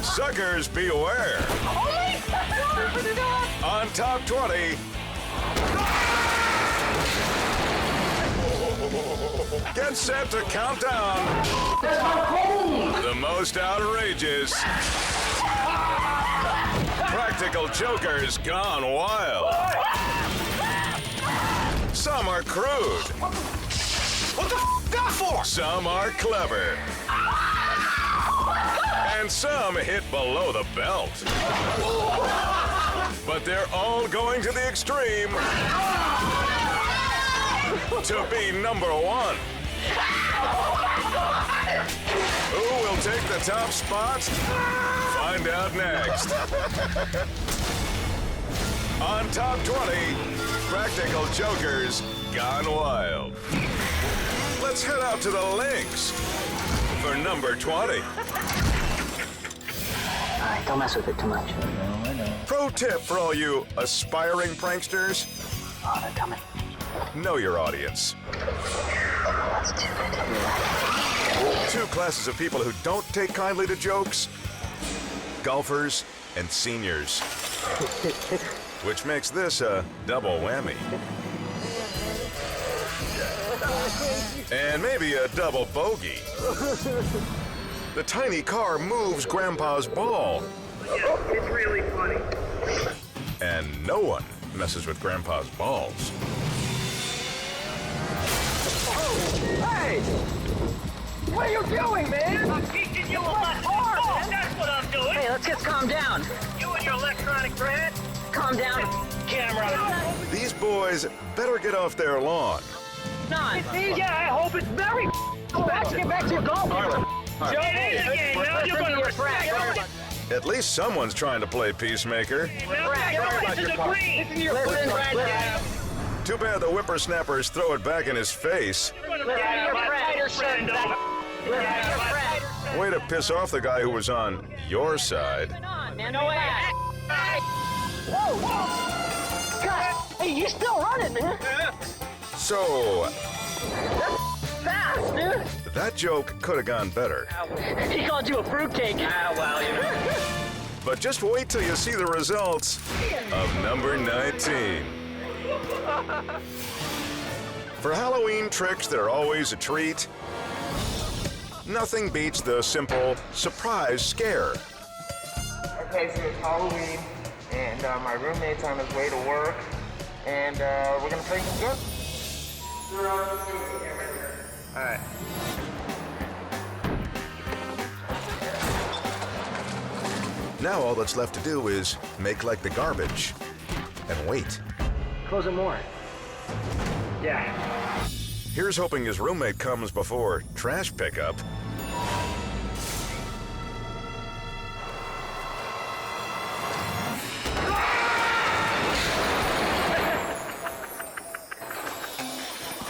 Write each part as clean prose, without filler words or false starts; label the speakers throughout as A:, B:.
A: Suckers beware.
B: Oh my God!
A: On top 20. Get set to count down. The most outrageous. Practical jokers gone wild. Some are crude.
C: What the f that for?
A: Some are clever. And some hit below the belt. But they're all going to the extreme to be number one. Who will take the top spot? Find out next. On top 20, Practical Jokers Gone Wild. Let's head out to the links for number 20.
D: Alright, don't mess with it too much.
C: I know.
A: Pro tip for all you aspiring pranksters:
D: Oh, they're coming.
A: know your audience.
D: Let's do it.
A: Two classes of people who don't take kindly to jokes: golfers and seniors. Which makes this a double whammy. And maybe a double bogey. The tiny car moves Grandpa's ball.
E: It's really funny.
A: And no one messes with Grandpa's balls.
B: Hey! What are you doing, man?
E: I'm teaching you a lesson. Oh, that's what I'm doing.
D: Hey, let's just calm down.
E: You and your electronic bread.
D: Calm down.
E: Camera.
A: These boys better get off their lawn.
D: None.
E: Yeah, I hope it's very
B: Let's get back to your golf.
E: It is again. Now you're going to respect it.
A: At least someone's trying to play peacemaker.
E: Now this is a green.
D: Listen,
A: Too bad the whippersnappers throw it back in his face. Way to piss off the guy who was on your side.
D: No way. Whoa, whoa. God, hey, you're still running, man.
A: So,
D: Fast, dude.
A: that joke could have gone better.
D: He called you a fruitcake.
E: Well, you know.
A: But just wait till you see the results of number 19. For Halloween tricks that are always a treat, nothing beats the simple surprise scare.
F: Okay, so it's Halloween, and my roommate's on his way to work, and we're gonna play some good. Alright.
A: Now all that's left to do is make like the garbage and wait.
D: Close it more.
E: Yeah.
A: Here's hoping his roommate comes before trash pickup.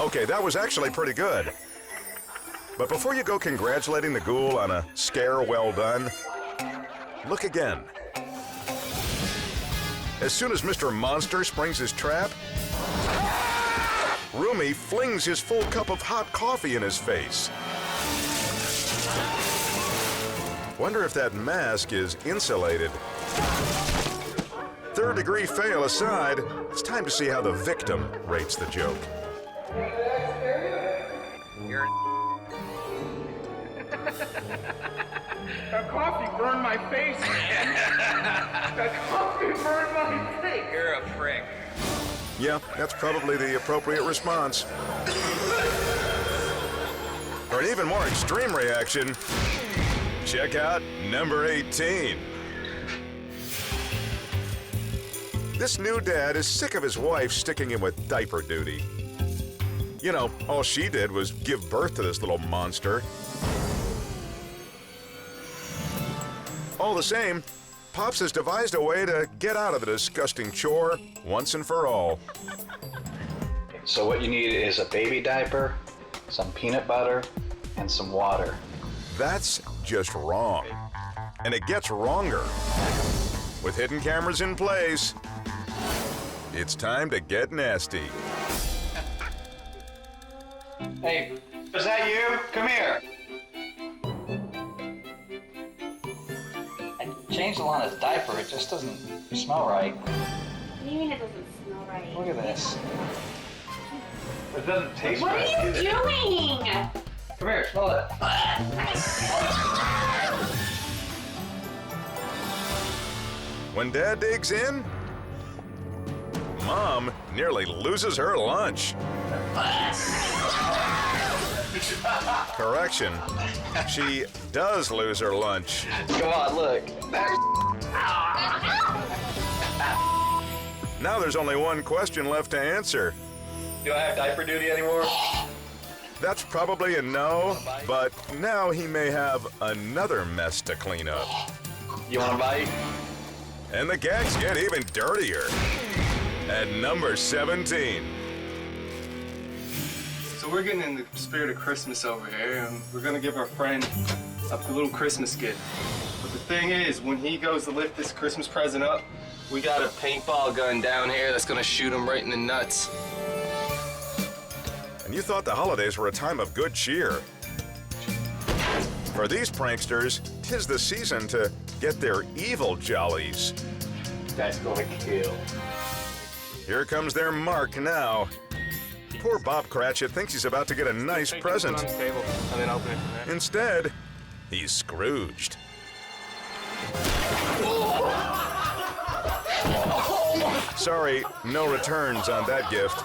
A: Okay, that was actually pretty good. But before you go congratulating the ghoul on a scare well done, look again. As soon as Mr. Monster springs his trap, Roomy flings his full cup of hot coffee in his face. Wonder if that mask is insulated. Third degree fail aside, it's time to see how the victim rates the joke.
F: That coffee burned my face, man. That coffee burned my face.
C: You're a prick.
A: Yeah, that's probably the appropriate response. For an even more extreme reaction, check out number 18. This new dad is sick of his wife sticking him with diaper duty. You know, all she did was give birth to this little monster. All the same, Pops has devised a way to get out of the disgusting chore once and for all.
G: So what you need is a baby diaper, some peanut butter, and some water.
A: That's just wrong. And it gets wronger. With hidden cameras in place, it's time to get nasty.
G: Hey, is that you? Come here. changed Alana's diaper. It just doesn't smell right.
D: What do you mean it doesn't smell right?
G: Look at this. It doesn't taste
D: What
G: right.
D: are you doing?
G: Come here, smell it.
A: When Dad digs in, Mom nearly loses her lunch. Correction, she does lose her lunch.
G: Come on, look.
A: Now there's only one question left to answer.
G: Do I have diaper duty anymore?
A: That's probably a no, but now he may have another mess to clean up.
G: You want a bite?
A: And the gags get even dirtier. At number 17.
H: So we're getting in the spirit of Christmas over here, and we're gonna give our friend a little Christmas gift. But the thing is, when he goes to lift this Christmas present up, we got a paintball gun down here that's gonna shoot him right in the nuts.
A: And you thought the holidays were a time of good cheer. For these pranksters, 'tis the season to get their evil jollies.
G: That's gonna kill.
A: Here comes their mark now. Poor Bob Cratchit thinks he's about to get a nice present.
H: Put it on the table, and then open it from there.
A: Instead, he's Scrooged. Sorry, no returns on that gift.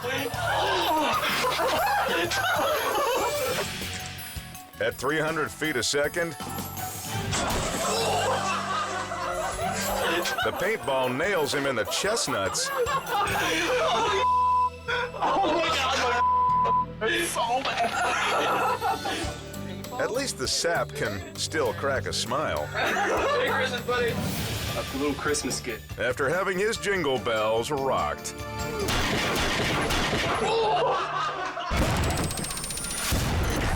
A: At 300 feet a second, the paintball nails him in the chestnuts. At least the sap can still crack a smile.
H: Hey, Christmas, buddy. A little Christmas gift.
A: After having his jingle bells rocked.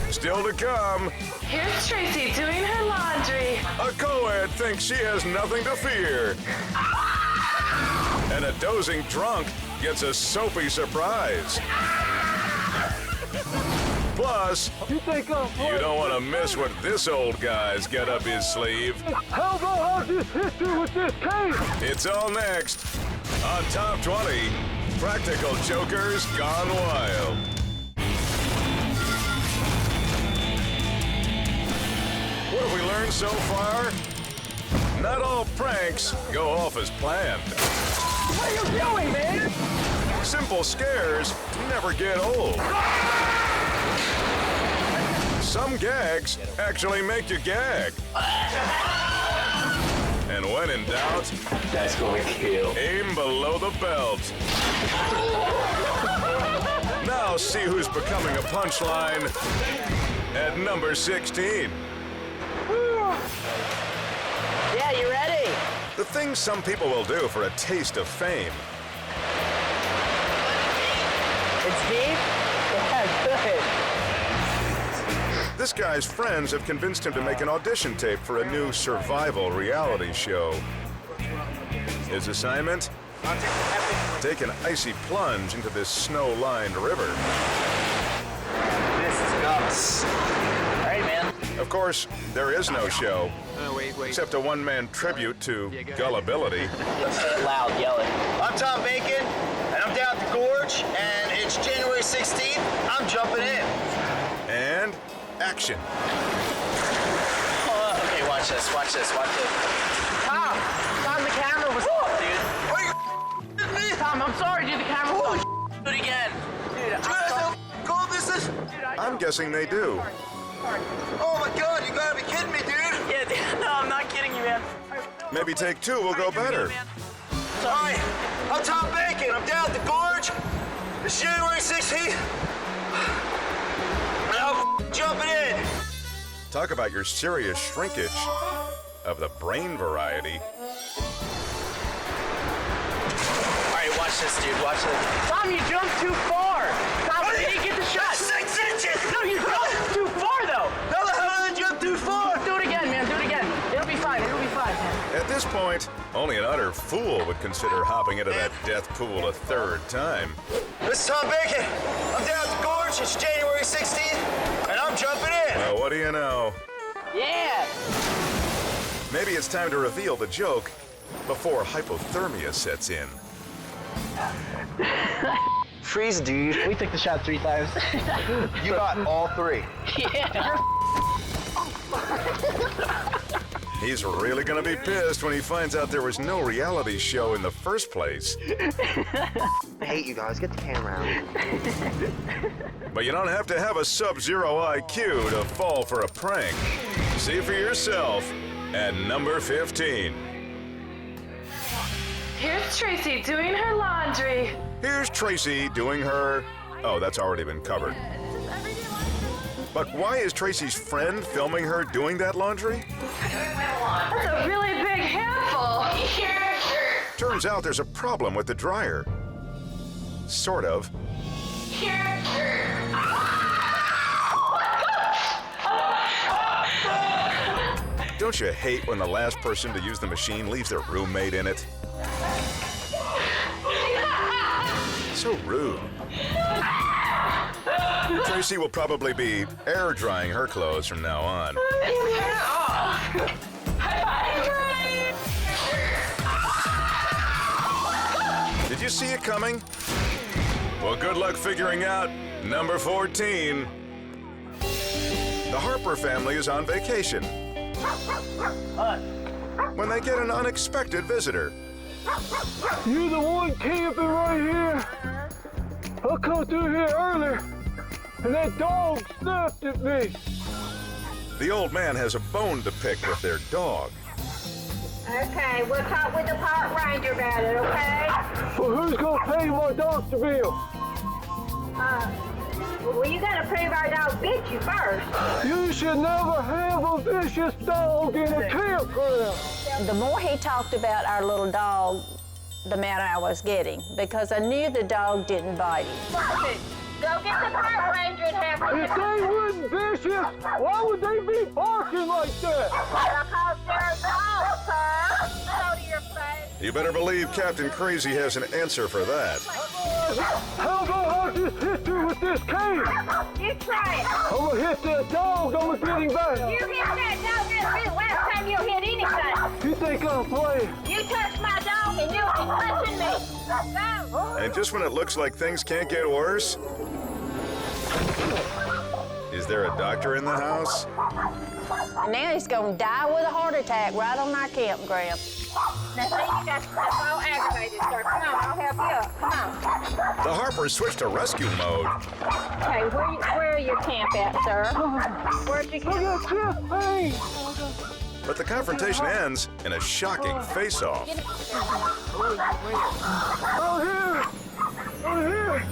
A: Still to come,
I: Here's Tracy doing her laundry.
A: a co-ed thinks she has nothing to fear. And a dozing drunk gets a soapy surprise. Plus,
B: You think I'm
A: you don't want to miss what this old guy's got up his sleeve.
B: How about I just hit you with this cane?
A: It's all next on Top 20 Practical Jokers Gone Wild. What have we learned so far? Not all pranks go off as planned.
B: What are you doing, man?
A: Simple scares never get old. Some gags actually make you gag. And when in doubt,
G: That's gonna kill.
A: aim below the belt. Now see who's becoming a punchline at number 16.
B: Yeah, you ready?
A: The things some people will do for a taste of fame.
B: It's deep? Yeah, good.
A: This guy's friends have convinced him to make an audition tape for a new survival reality show. His assignment? Take an icy plunge into this snow-lined river.
G: This is nuts.
B: All right, man.
A: Of course, there is no show,
H: Wait.
A: except a one-man tribute to gullibility.
B: Loud, yell it.
C: I'm Tom Bacon, and I'm down at the gorge, and it's January 16th. I'm jumping in.
A: And action.
C: Okay, watch this.
B: Tom, the camera was off, dude.
C: Are you me?
B: Tom, I'm sorry, dude. The camera was off.
C: Do it again.
B: Dude,
C: Do you guys know cool this is?
A: I'm guessing they do.
C: Oh my god, you gotta be kidding me, dude.
B: Yeah, dude. No, I'm not kidding you, man.
A: Maybe take two will go better.
C: Hi, I'm Tom Bacon. I'm down at the gorge. It's January 16th. And I'm jumping in.
A: Talk about your serious shrinkage of the brain variety.
C: All right, watch this, dude. Watch this.
B: Tom, you jumped too far. Tom, you didn't get the shot.
C: 6 inches.
B: No, you jumped too far, though.
C: How the hell did I jump too far?
B: Do it again, man. Do it again. It'll be fine. It'll be fine, man.
A: At this point, only an utter fool would consider hopping into that death pool a third time.
C: This is Tom Bacon. I'm down at the gorge. It's January 16th, and I'm jumping in.
A: Well, what do you know?
B: Yeah.
A: Maybe it's time to reveal the joke before hypothermia sets in.
C: Freeze, dude.
B: We took the shot 3 times.
C: You got all 3.
B: Yeah.
A: He's really gonna be pissed when he finds out there was no reality show in the first place.
C: I hate you guys. Get the camera out.
A: But you don't have to have a sub-zero IQ to fall for a prank. See for yourself at number 15.
I: Here's Tracy doing her laundry.
A: Here's Tracy doing her... Oh, that's already been covered. But why is Tracy's friend filming her doing that laundry?
I: That's a really big handful.
A: Turns out there's a problem with the dryer. Sort of. Don't you hate when the last person to use the machine leaves their roommate in it? So rude. Tracy will probably be air drying her clothes from now on. Did you see it coming? Well, good luck figuring out number 14. The Harper family is on vacation when they get an unexpected visitor.
E: You the one camping right here? I come through here earlier, and that dog snuffed at me.
A: The old man has a bone to pick with their dog.
D: Okay, we'll talk with the park ranger about it, okay?
E: Well, who's gonna pay my doctor bill?
D: Well, you gotta prove our dog bit you first.
E: You should never have a vicious dog in a campground.
J: The more he talked about our little dog, the madder I was getting, because I knew the dog didn't bite him.
D: Perfect. Go get the park ranger and have him.
E: If they wouldn't vicious, why would they be barking like that?
D: Because they're a dog, sir. Go to your place.
A: You better believe Captain Crazy has an answer for that.
E: How about I just hit you with this cane?
D: You try it.
E: I'm gonna hit that dog, I'm gonna get him back.
D: You hit that dog, that'll be the last time you'll hit anything.
E: You think I'm playing?
D: You touch my dog and you'll be touching me. Go.
A: And just when it looks like things can't get worse, is there a doctor in the house?
J: Now he's gonna die with a heart attack right on our campground.
D: Now, see, you got yourself all aggravated, sir. Come on, I'll help you up. Come on.
A: The Harpers switched to rescue mode.
D: Okay, where are your camp at, sir? Where'd you
E: I got chest pain.
A: But the confrontation ends in a shocking face-off.
E: I'm here. I'm here.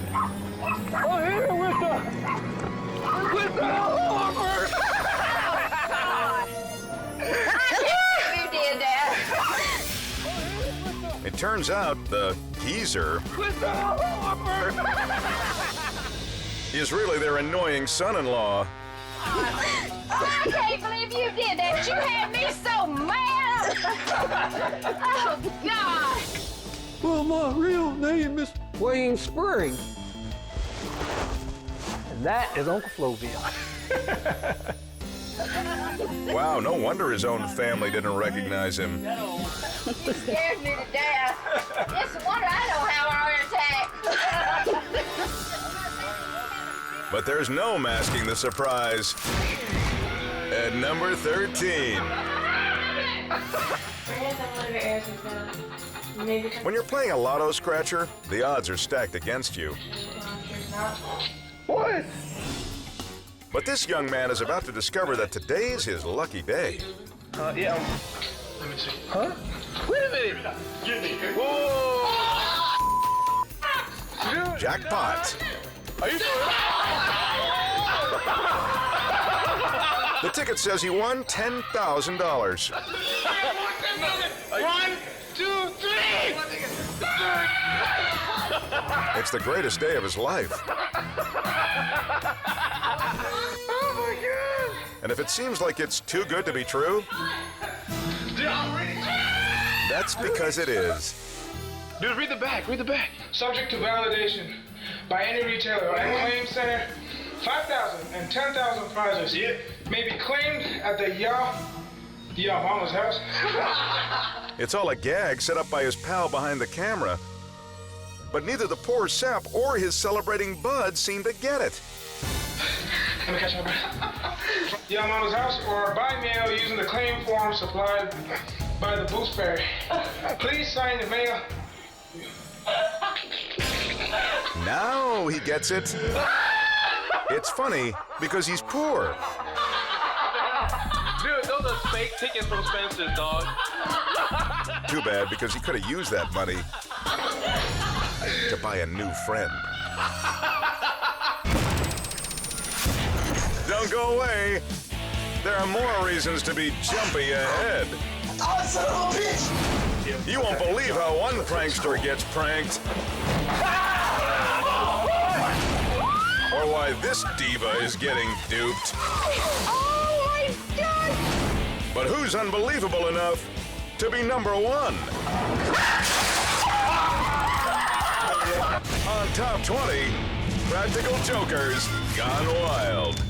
E: I'm here with the Harper.
D: You did that.
A: It turns out the geezer is really their annoying son-in-law.
D: I can't believe you did that. You had me so mad. Oh, God.
E: Well, my real name is Wayne Spring. And that is Uncle Flovia.
A: Wow, no wonder his own family didn't recognize him.
D: You scared me to death. It's a wonder I don't have a heart attack.
A: But there's no masking the surprise. At number 13. When you're playing a lotto scratcher, the odds are stacked against you.
E: What?
A: But this young man is about to discover that today's his lucky day.
E: Yeah. Let me see. Huh? Wait a minute. Get me. Whoa.
A: Jackpot.
E: Are you doing
A: The ticket says he won $10,000.
E: 1, 2, 3.
A: It's the greatest day of his life.
E: Oh my God!
A: And if it seems like it's too good to be true, that's because it is.
E: Dude, read the back, read the back. Subject to validation by any retailer or any claim center, 5,000 and 10,000 prizes may be claimed at the Yeah, Mama's house.
A: It's all a gag set up by his pal behind the camera. But neither the poor sap or his celebrating bud seem to get it.
E: Let me catch my breath. Yeah, Mama's house or by mail using the claim form supplied by the Boothberry. Please sign the mail.
A: Now he gets it. It's funny because he's poor.
K: Dude, those are fake tickets from Spencer's, dog.
A: Too bad, because he could have used that money to buy a new friend. Don't go away. There are more reasons to be jumpy ahead.
C: Oh, son of a bitch!
A: You won't believe how one prankster gets pranked. Or why this diva is getting duped.
D: Oh my God!
A: But who's unbelievable enough to be #1? On Top 20, Practical Jokers Gone Wild.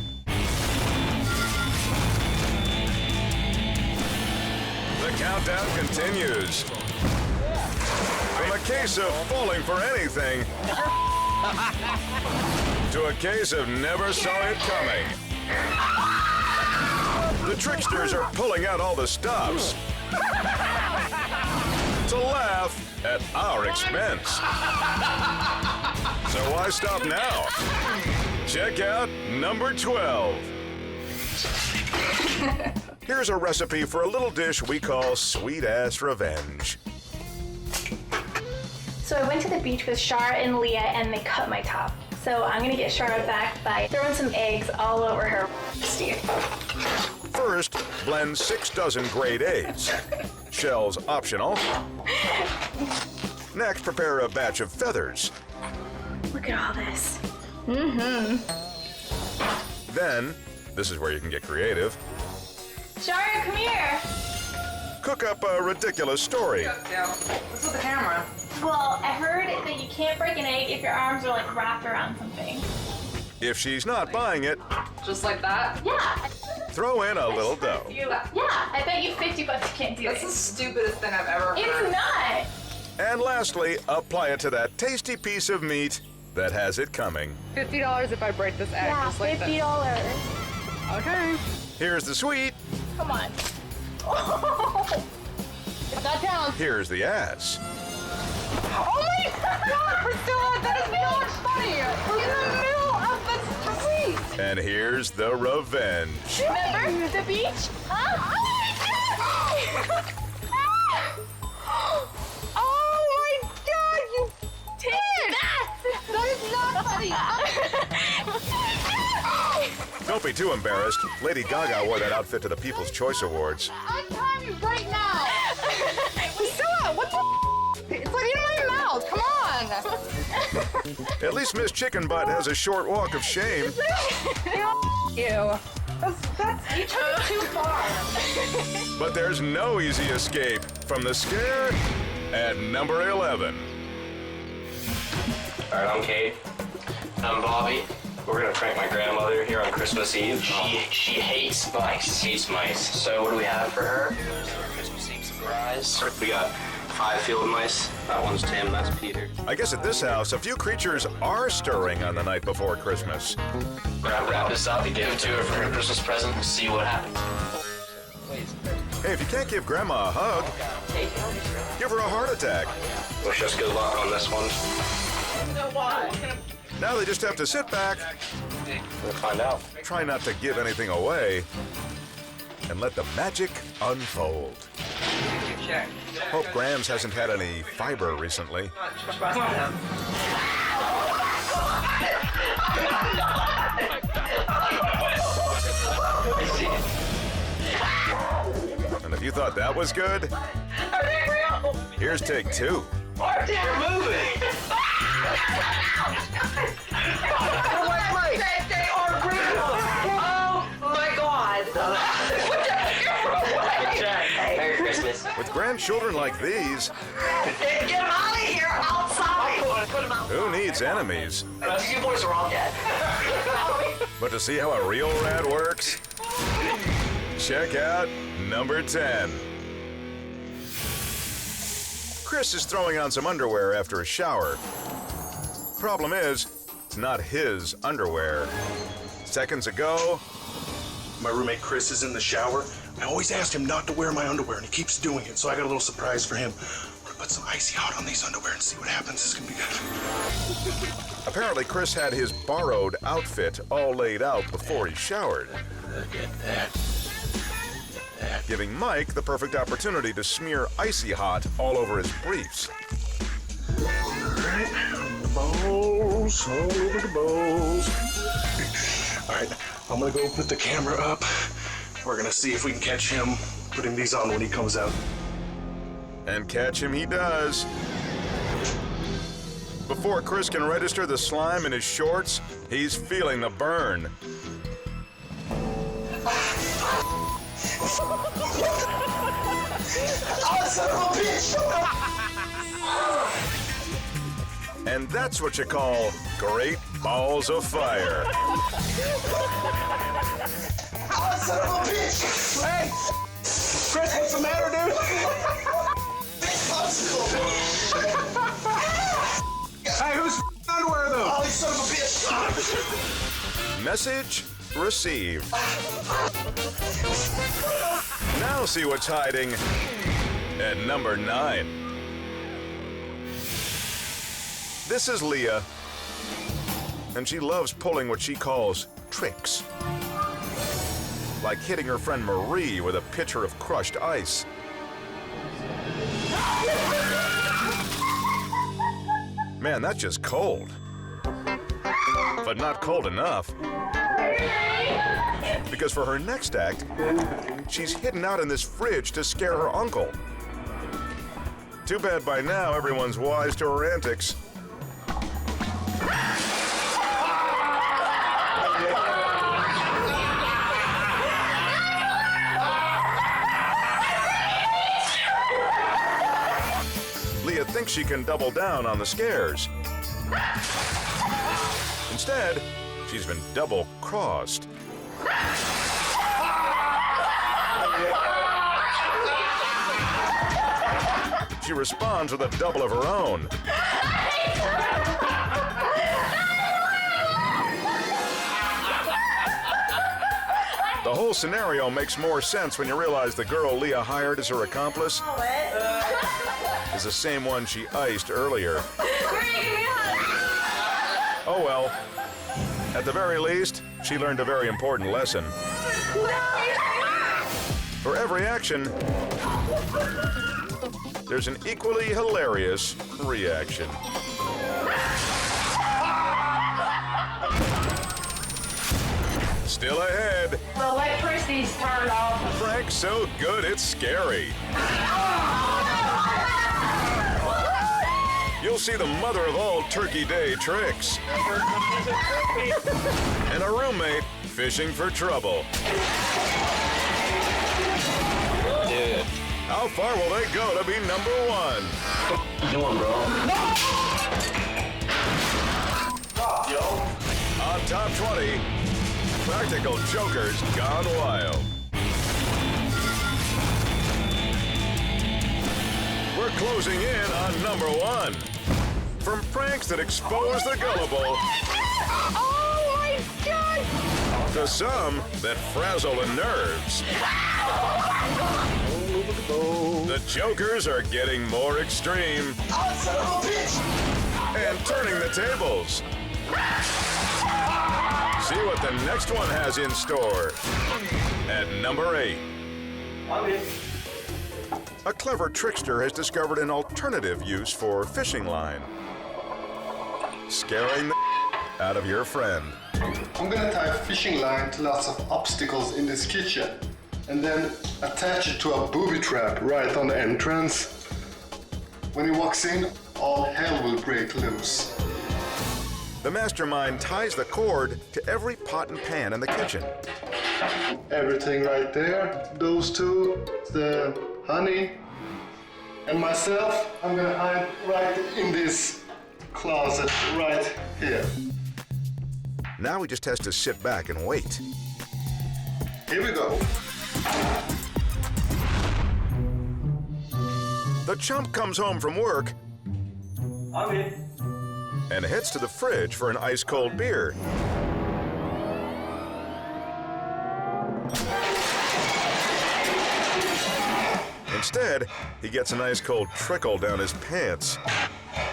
A: The countdown continues. From a case of falling for anything to a case of never saw it coming. The tricksters are pulling out all the stops to laugh at our expense. So why stop now? Check out number 12. Here's a recipe for a little dish we call sweet-ass revenge.
L: So I went to the beach with Shar and Leah and they cut my top. So I'm gonna get Shar back by throwing some eggs all over her.
A: First, blend 6 dozen grade A's. Shells optional. Next, prepare a batch of feathers.
L: Look at all this.
A: Then, this is where you can get creative,
L: Shar, come here.
A: cook up a ridiculous story.
I: Yeah. What's with the camera?
L: Well, I heard that you can't break an egg if your arms are like wrapped around something.
A: If she's not buying it,
I: Just like that?
L: Yeah.
A: throw in a little dough.
L: Yeah, I bet you $50 you can't do
I: That's
L: it.
I: the stupidest thing I've ever heard.
L: It's not.
A: And lastly, apply it to that tasty piece of meat that has it coming.
I: $50 if I break this egg,
L: Yeah,
I: just like
L: $50.
I: this. Okay.
A: Here's the sweet,
L: Come on.
I: That counts.
A: here's the ass.
I: Oh my God, Priscilla, that is so much funny. We're in the middle of the street.
A: And here's the revenge.
L: Remember the beach? Huh?
I: Oh my God, you did! That is not funny.
A: Don't be too embarrassed. Lady Gaga wore that outfit to the People's Choice Awards.
I: Untie me right now. Priscilla, what the It's like in my mouth, come on.
A: At least Miss Chicken Butt has a short walk of shame.
I: You. That's, you took it too far.
A: But there's no easy escape from the scare at number 11.
M: All right, I'm Kate. I'm Bobby. We're gonna prank my grandmother here on Christmas Eve. She hates mice. Hates mice. So what do we have for her? Here's our Christmas Eve surprise. We got 5 field mice. That one's Tim. That's Peter.
A: I guess at this house, a few creatures are stirring on the night before Christmas.
M: We're gonna wrap this up and give it to her for her Christmas present and see what happens.
A: Hey, if you can't give Grandma a hug, give her a heart attack.
M: Wish us good luck on this one.
A: Now they just have to sit back,
M: We'll find out.
A: try not to give anything away, and let the magic unfold. Hope Grams hasn't had any fiber recently. And if you thought that was good, here's take 2.
C: You're moving!
I: They are real. Oh my God.
M: Merry Christmas.
A: With grandchildren like these,
C: Get him out of here! Outside!
A: who needs enemies?
C: You boys are all dead.
A: But to see how a real rat works, Check out number 10. Chris is throwing on some underwear after a shower. Problem is, it's not his underwear. Seconds ago,
N: my roommate Chris is in the shower. I always ask him not to wear my underwear, and he keeps doing it, so I got a little surprise for him. I'm gonna put some icy hot on these underwear and see what happens. This is gonna be good.
A: Apparently, Chris had his borrowed outfit all laid out before he showered.
N: Look at that.
A: Giving Mike the perfect opportunity to smear icy hot all over his briefs.
N: All right, the balls, all over the balls. All right, I'm gonna go put the camera up. We're gonna see if we can catch him putting these on when he comes out.
A: And catch him he does. Before Chris can register the slime in his shorts, he's feeling the burn.
C: Oh, son of a bitch!
A: And that's what you call great balls of fire.
C: Oh, son of a bitch!
N: Hey! Chris, what's the matter, dude? Hey, whose underwear, though?
C: Oh, you son of a bitch!
A: Message received. Now see what's hiding at number 9. This is Leah, and she loves pulling what she calls tricks. Like hitting her friend Marie with a pitcher of crushed ice. Man, that's just cold. But not cold enough. Because for her next act, she's hidden out in this fridge to scare her uncle. Too bad by now everyone's wise to her antics. Leah thinks she can double down on the scares. Instead, she's been double-crossed. She responds with a double of her own. The whole scenario makes more sense when you realize the girl Leah hired as her accomplice is the same one she iced earlier. Oh well. At the very least, she learned a very important lesson. For every action, there's an equally hilarious reaction. Still ahead.
D: The electricity's turned off.
A: Prank so good it's scary. You'll see the mother of all Turkey Day tricks. And a roommate fishing for trouble.
M: Dude.
A: How far will they go to be number 1?
M: What you doing, bro?
A: On Top 20, Practical Jokers Gone Wild. We're closing in on number 1. From pranks that expose the gullible
D: Oh my God!
A: to some that frazzle the nerves. The jokers are getting more extreme and turning the tables. See what the next one has in store at number 8. A clever trickster has discovered an alternative use for fishing line. Scaring the out of your friend.
O: I'm gonna tie a fishing line to lots of obstacles in this kitchen and then attach it to a booby trap right on the entrance. When he walks in, all hell will break loose.
A: The mastermind ties the cord to every pot and pan in the kitchen.
O: Everything right there, those two, the honey, and myself, I'm gonna hide right in this closet right here.
A: Now he just has to sit back and wait.
O: Here we go.
A: The chump comes home from work and heads to the fridge for an ice-cold beer. Instead, he gets an ice-cold trickle down his pants.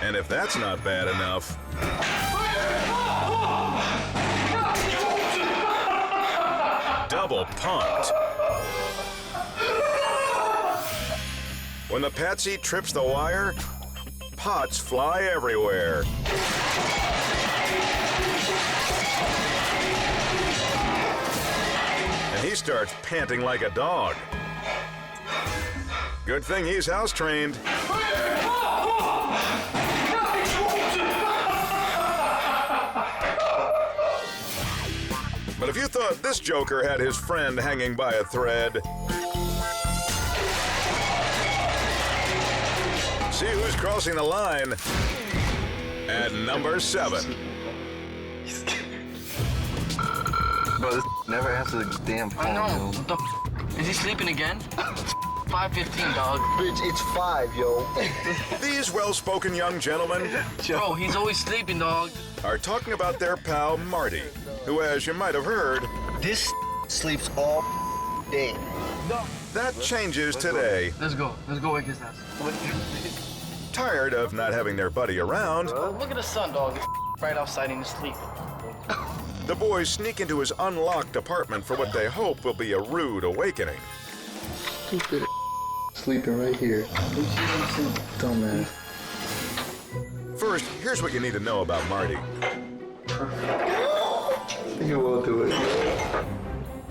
A: And if that's not bad enough, double punked. When the patsy trips the wire, pots fly everywhere. And he starts panting like a dog. Good thing he's house-trained. But if you thought this joker had his friend hanging by a thread, see who's crossing the line at number 7.
P: Bro, this never answers the damn phone.
B: I know. What the is he sleeping again? 5:15, dog.
P: Bitch, it's 5, yo.
A: These well-spoken young gentlemen,
B: Bro, he's always sleeping, dog.
A: are talking about their pal Marty, who, as you might have heard,
P: this sleeps all day.
A: That changes today.
B: Let's go wake his ass.
A: Tired of not having their buddy around,
B: Look at the sun, dog. It's right outside in his sleep.
A: the boys sneak into his unlocked apartment for what they hope will be a rude awakening.
P: Stupid sleeping right here. Dumbass.
A: First, here's what you need to know about Marty.
P: You will do it.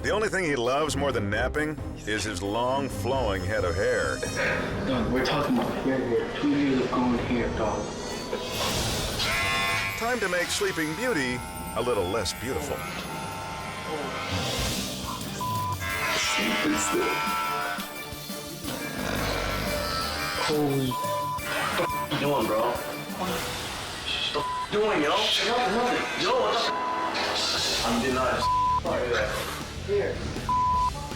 A: The only thing he loves more than napping is his long, flowing head of hair.
B: Dog, we're talking about here. 2 years of going here, dog.
A: Time to make Sleeping Beauty a little less beautiful.
P: Sleeping still. Holy.
M: What you doing, bro? What you doing, yo? Yo, what the I'm denied. Here.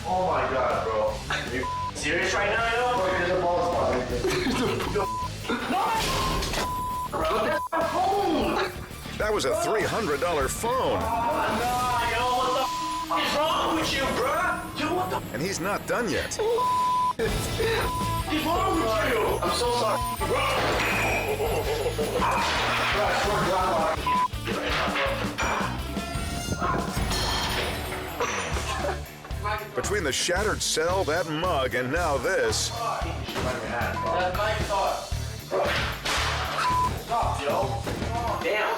M: Oh my god, bro. Are you serious right now, yo? Bro, there's a ball spot right there. Bro, that's my phone.
A: That was a $300 phone.
M: Nah, yo, what the is wrong with you, bro? Yo, what the
A: And he's not done yet.
M: is wrong with you? I'm so sorry, bro.
A: Between the shattered cell, that mug, and now this,
M: That's my thought. Stop, yo. Damn.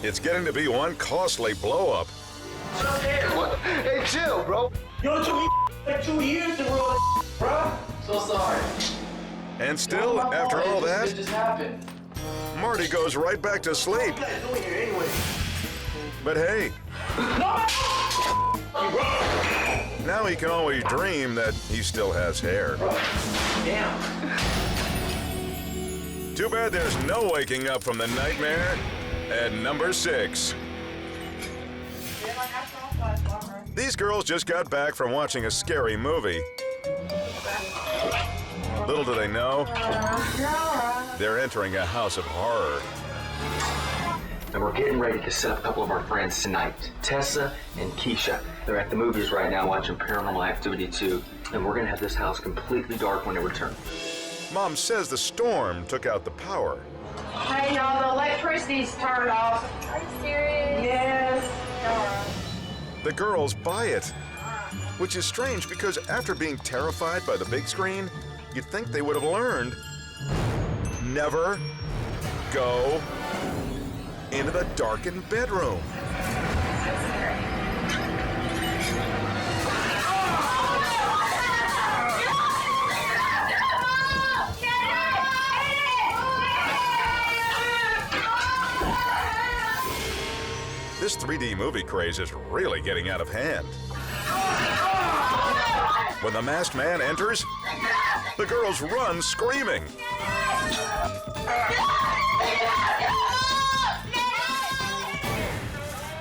A: it's getting to be one costly blow-up.
P: What? Hey, chill, bro.
M: Yo, it took me like 2 years to roll, bro. So sorry.
A: And still, after all that,
B: It just happened.
A: Marty goes right back to sleep.
M: What are you doing here anyway?
A: But hey, now he can always dream that he still has hair.
M: Damn.
A: Too bad there's no waking up from the nightmare at number 6. These girls just got back from watching a scary movie. Little do they know, they're entering a house of horror.
Q: And we're getting ready to set up a couple of our friends tonight. Tessa and Keisha. They're at the movies right now watching Paranormal Activity 2. And we're gonna have this house completely dark when they return.
A: Mom says the storm took out the power.
D: Hey, y'all, the electricity's turned off. Are you serious? Yes.
A: The girls buy it, which is strange because after being terrified by the big screen, you'd think they would have learned. Never go into the darkened bedroom. This 3D movie craze is really getting out of hand. When the masked man enters, the girls run screaming.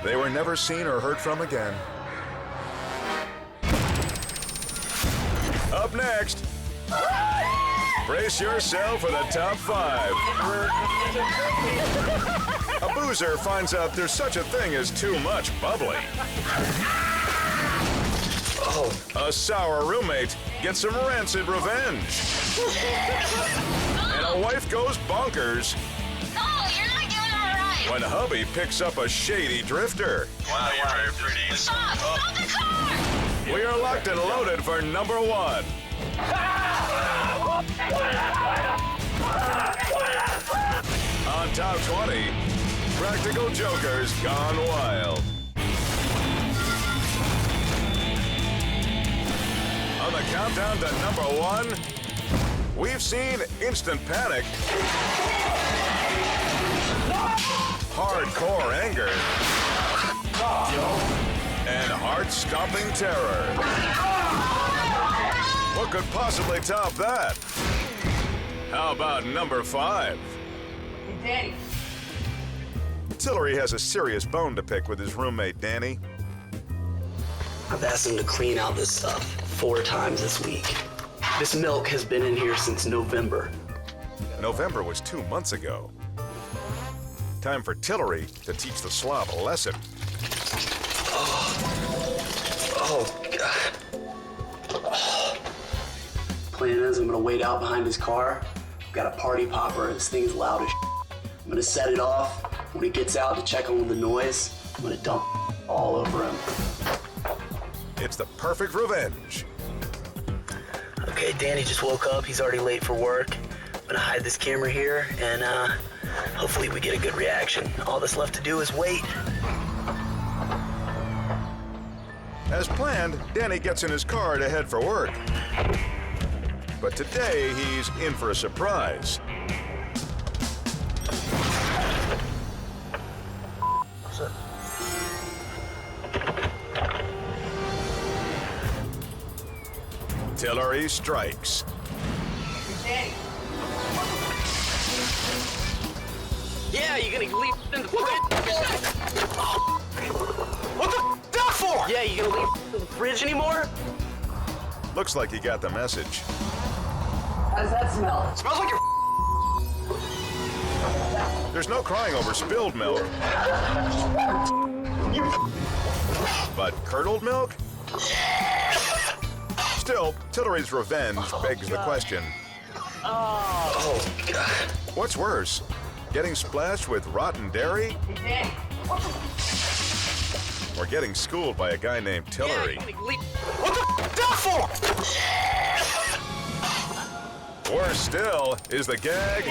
A: They were never seen or heard from again. Up next, brace yourself for the top 5. A boozer finds out there's such a thing as too much bubbly. A sour roommate gets some rancid revenge. And a wife goes bonkers.
D: No, you're not giving him a ride.
A: When hubby picks up a shady drifter.
C: Wow, you're very pretty.
D: Stop! Stop the car!
A: We are locked and loaded for number 1. On top 20, practical jokers gone wild. On the countdown to number 1, we've seen instant panic, hardcore anger, and heart-stopping terror. What could possibly top that? How about number 5?
B: Danny.
A: Tillery has a serious bone to pick with his roommate, Danny.
R: I've asked him to clean out this stuff 4 times this week. This milk has been in here since November.
A: November was 2 months ago. Time for Tillery to teach the slob a lesson.
R: Oh, God. Plan is I'm gonna wait out behind his car. I've got a party popper. This thing is loud as shit. I'm gonna set it off. When he gets out to check on the noise, I'm gonna dump all over him.
A: It's the perfect revenge.
R: Okay, Danny just woke up. He's already late for work. I'm gonna hide this camera here, and hopefully we get a good reaction. All that's left to do is wait.
A: As planned, Danny gets in his car to head for work. But today, he's in for a surprise. Tillery strikes.
B: Danny.
R: Yeah, you gonna leave in the fridge?
C: What the that for?
R: Yeah, you gonna leave in the fridge anymore?
A: Looks like he got the message.
B: How does that smell?
C: It smells like your
A: There's no crying over spilled milk. But curdled milk? Still, Tillery's revenge begs the question.
R: Oh, God.
A: What's worse? Getting splashed with rotten dairy?
B: Danny.
A: Or getting schooled by a guy named Tillery?
C: What the that for?
A: Worse still is the gag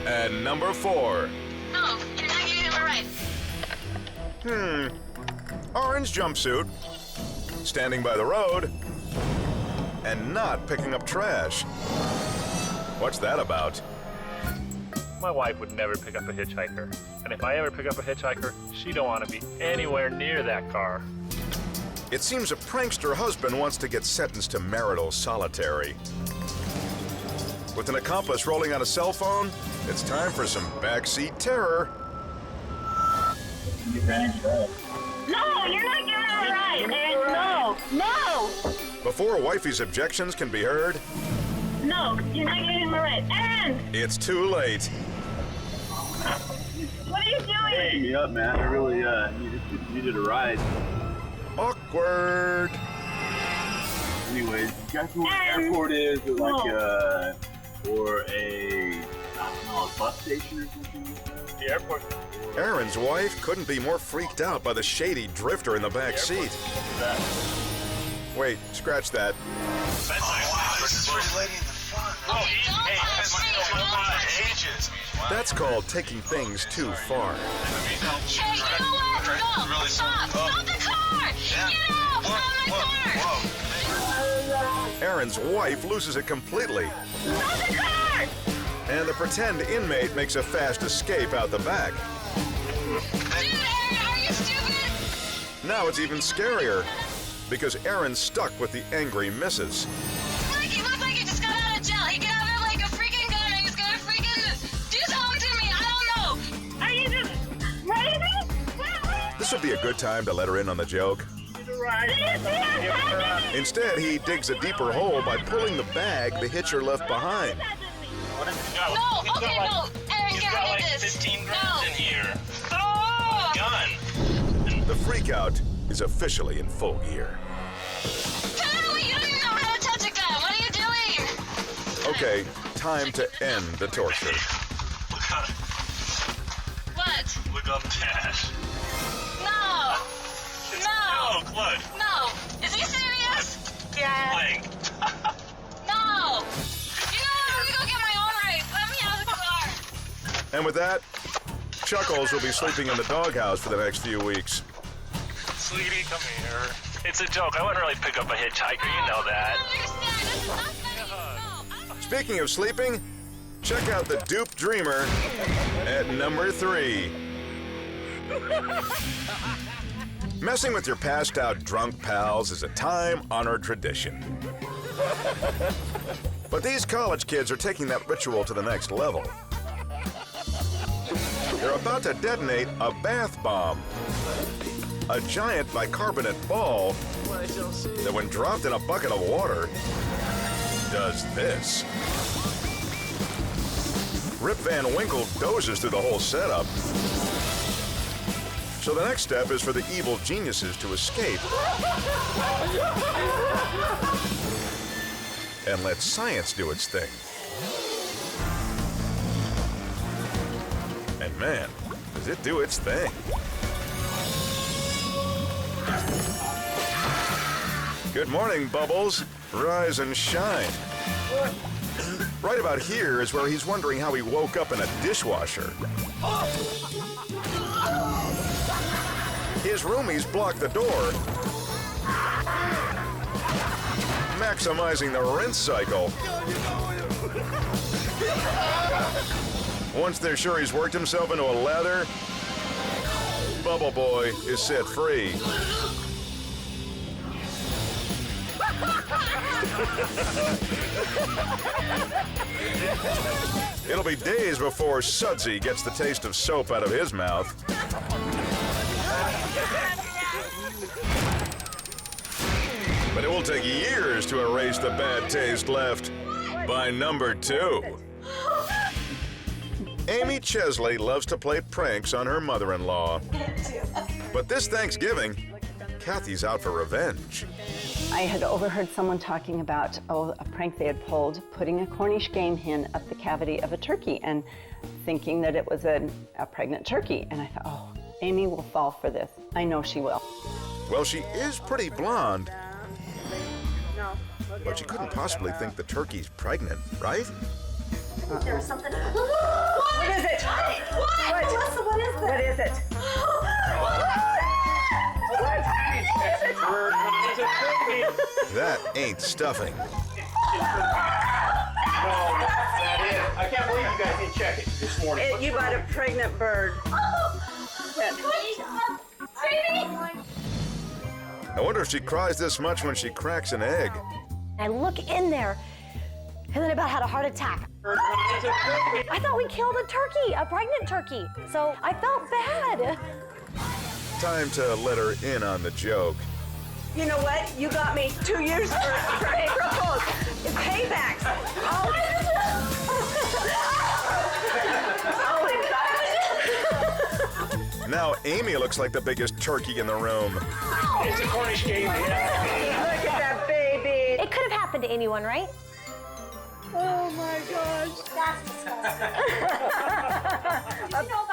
A: at number 4.
D: No, you're not giving him a ride.
A: Orange jumpsuit, standing by the road, and not picking up trash. What's that about?
K: My wife would never pick up a hitchhiker. And if I ever pick up a hitchhiker, she don't want to be anywhere near that car.
A: It seems a prankster husband wants to get sentenced to marital solitary. With an accomplice rolling on a cell phone, it's time for some backseat terror.
D: No, you're not giving him a ride. No, no,
A: Before wifey's objections can be heard,
D: no, you're not giving him a ride. And
A: it's too late.
D: what are you doing?
P: Pick me up, man. I really needed a ride.
A: Awkward.
P: Anyways, you guys know what an airport is? Or like or a, I don't know, a bus station or something like that?
K: The airport.
A: Aaron's wife couldn't be more freaked out by the shady drifter in the back seat. Wait, scratch that.
C: Oh, wow, this is pretty lady in the front.
K: Oh, hey, that's my
C: ages.
A: That's called taking things too far.
D: Hey, you know what? No, stop! Stop the car! Get out! Stop my car!
A: Aaron's wife loses it completely.
D: Stop the car!
A: And the pretend inmate makes a fast escape out the back.
D: Dude, Aaron, are you stupid?
A: Now it's even scarier, because Aaron's stuck with the angry missus.
D: He looks like he just got out of jail. He can have it like a freaking gun and he's gonna freaking do something to me. I don't know. Are you just crazy?
A: This would be a good time to let her in on the joke. Instead, he digs a deeper hole by pulling the bag the hitcher left behind.
D: No, okay, no. Aaron, get rid of this.
M: 15 grams in here. Oh! Gun.
A: The freakout is officially in full gear.
D: Charlie, you don't even know how to touch a gun. What are you doing?
A: Okay, time to end the torture.
D: What?
M: Look on the dash.
D: No. No.
M: No, look.
D: No. Is he serious? Yeah.
M: Blank.
D: No. You know what? I'm gonna go get my own race. Let me out of the car.
A: And with that, Chuckles will be sleeping in the doghouse for the next few weeks.
K: Sweetie, come here. It's a joke. I wouldn't really pick up a hitchhiker. You know that.
A: Speaking of sleeping, check out the Dupe Dreamer at number 3. Messing with your passed-out drunk pals is a time-honored tradition. But these college kids are taking that ritual to the next level. They're about to detonate a bath bomb. A giant bicarbonate ball that, when dropped in a bucket of water, does this. Rip Van Winkle dozes through the whole setup. So the next step is for the evil geniuses to escape and let science do its thing. And man, does it do its thing. Good morning, Bubbles. Rise and shine. Right about here is where he's wondering how he woke up in a dishwasher. His roomies block the door, maximizing the rinse cycle. Once they're sure he's worked himself into a lather, Bubble Boy is set free. It'll be days before Sudsy gets the taste of soap out of his mouth. But it will take years to erase the bad taste left by number 2. Amy Chesley loves to play pranks on her mother-in-law. But this Thanksgiving, Kathy's out for revenge.
S: I had overheard someone talking about, a prank they had pulled, putting a Cornish game hen up the cavity of a turkey and thinking that it was a pregnant turkey. And I thought, Amy will fall for this. I know she will.
A: Well, she is pretty blonde, but she couldn't possibly think the turkey's pregnant, right?
D: There was something.
S: What is it?
D: What? Melissa, what is this?
S: What is it?
A: That ain't stuffing.
H: No, that's not it. I can't believe you guys didn't check it this morning.
S: You bought a pregnant bird.
A: I wonder if she cries this much when she cracks an egg.
T: I look in there, and then I about had a heart attack. I thought we killed a turkey, a pregnant turkey. So I felt bad.
A: Time to let her in on the joke.
S: You know what? You got me 2 years for April Fools. It's paybacks.
A: Now Amy looks like the biggest turkey in the room.
E: It's a Cornish game.
S: Look at that baby.
T: It could have happened to anyone, right?
S: Oh my gosh.
T: That's disgusting.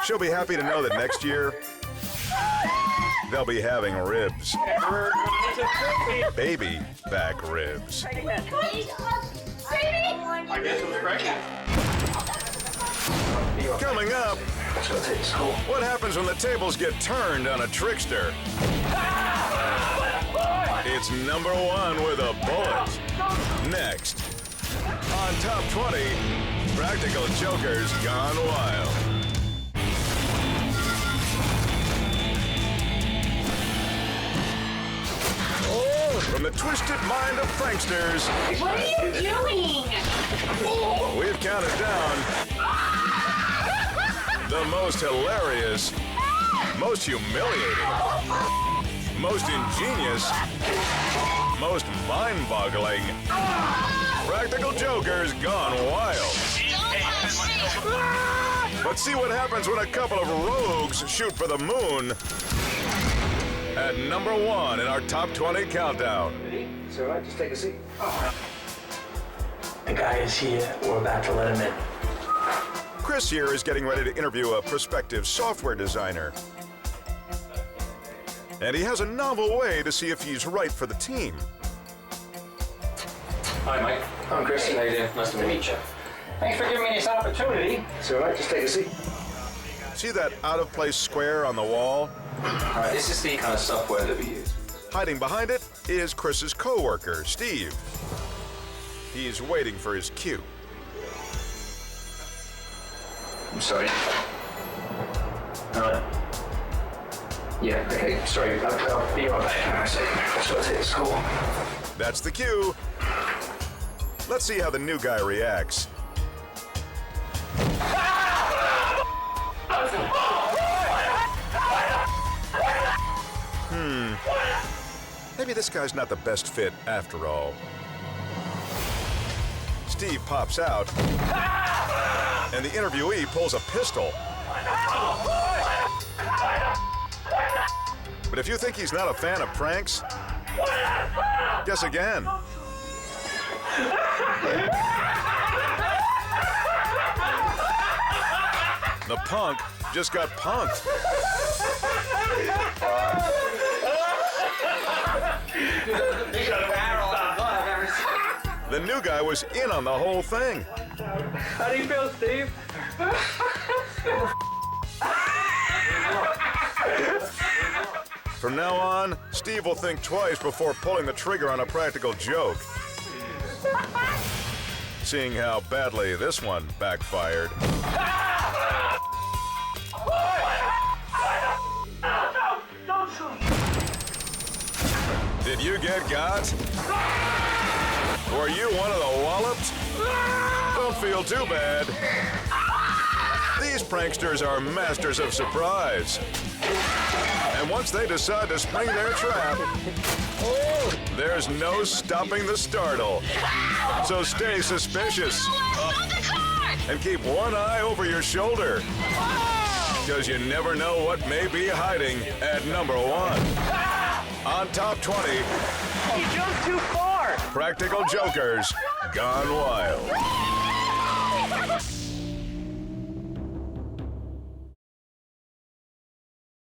A: She'll be happy to know that next year, they'll be having ribs. Baby back ribs.
H: I guess it was pregnant.
A: Coming up, what happens when the tables get turned on a trickster? It's number 1 with a bullet. Next, on Top 20, Practical Jokers Gone Wild. From the twisted mind of pranksters,
D: What are you doing?
A: we've counted down the most hilarious, most humiliating, most ingenious, most mind-boggling, practical jokers gone wild. But see what happens when a couple of rogues shoot for the moon. At number 1 in our top 20 countdown.
R: It's all right, just take a seat. The guy is here. We're about to let him in.
A: Chris here is getting ready to interview a prospective software designer. And he has a novel way to see if he's right for the team.
Q: Hi, Mike. I'm Chris. How you doing? Nice to meet you.
M: Thanks for giving me this opportunity.
R: It's all right, just take a seat.
A: See that out-of-place square on the wall?
Q: This is the kind of software that we use.
A: Hiding behind it is Chris's co-worker, Steve. He's waiting for his cue.
Q: I'm sorry. Yeah, okay, sorry. I'll be right back. That's what it is. Cool.
A: That's the cue. Let's see how the new guy reacts. Maybe this guy's not the best fit after all. Steve pops out, and the interviewee pulls a pistol. But if you think he's not a fan of pranks, guess again. The punk just got punked. The new guy was in on the whole thing.
M: How do you feel, Steve?
A: From now on, Steve will think twice before pulling the trigger on a practical joke. Seeing how badly this one backfired. Did you get got? Were you one of the wallops? Don't feel too bad. These pranksters are masters of surprise. And once they decide to spring their trap, there's no stopping the startle. So stay suspicious. And keep one eye over your shoulder. Because you never know what may be hiding at number 1. On top 20.
B: You jumped too far.
A: Practical jokers gone wild.